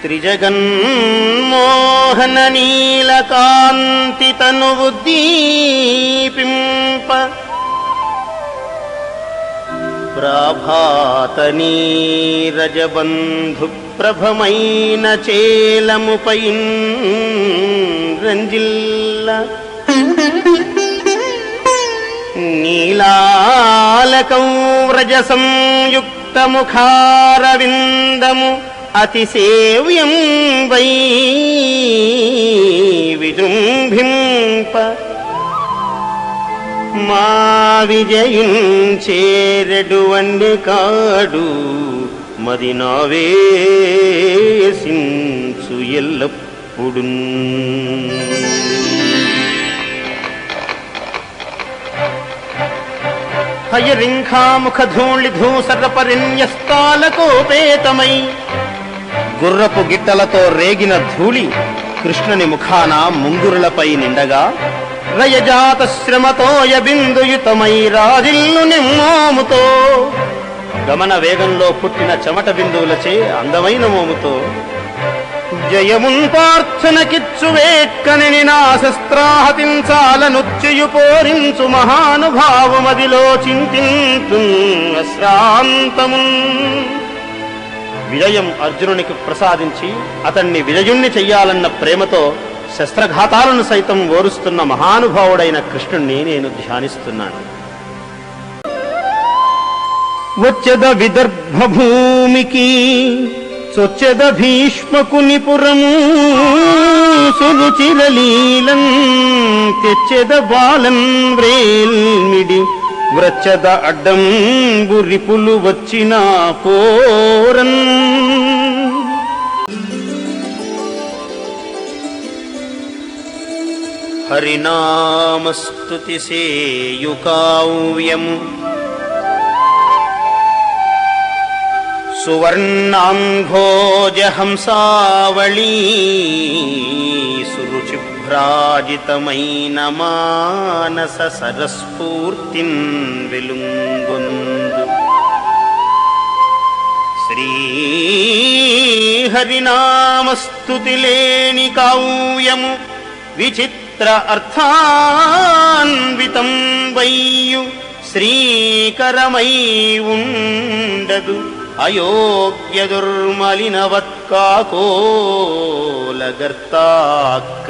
త్రిజగన్మోహన నీలకాంతి తనువుద్దీపింప ప్రభాత నీరజబంధు ప్రభమైన చేలముపై రంజిల్ల నీలాలకం వ్రజ సంయుక్త ముఖారవిందము అతిసేవ్యం why విజృంభింప మా విజయించేరెడువండి కాడు మది నావేసించు ఎల్లప్పుడు. హయరింఖాముఖధూళిధూసరపరిన్యస్తాలకోపేతమై గుర్రపు గిట్టలతో రేగిన ధూళి కృష్ణుని ముఖాన ముంగురులపై నిండగా రయజాత శ్రమతోయ బిందుయుతమై రాజిల్లు నిమ్మోముతో గమన వేగంలో పుట్టిన చెమట బిందువులచే అందమైన మోముతో జయమున్ పార్థనకిచ్చు వేట్కని నా శస్త్రాహతించాలనుచ్యయు పోరించు మహానుభావమదిలో చింతింతు అశ్రాంతమున్. విజయం అర్జునునికి ప్రసాదించి అతన్ని విజయుణ్ణి చెయ్యాలన్న ప్రేమతో శస్త్రఘాతాలను సైతం ఓరుస్తున్న మహానుభావుడైన కృష్ణుణ్ణి నేను ధ్యానిస్తున్నాను. వచ్చెద విదర్భభూమికి చొచ్చెద భీష్మకునిపురము సురుచిరలీలం తెచ్చెద బాలన్ వ్రేల్మిడి వ్రచ్చద అడ్డం బురిపులు వచ్చిన పోరన్. హరినామస్తుతి సేయుకావ్యము సువర్ణాంభోజహంసావళీ సురుచిభ్రాజితమైన మానస సరస్ఫూర్తిన్ వెలుంగొందు. శ్రీహరినామస్తుతి లేని కావ్యము విచిత్ర అర్థాన్వితం వయ్యు శ్రీకరమై ఉండదు అయోగ్య దుర్మలినవత్కాకోలగర్తా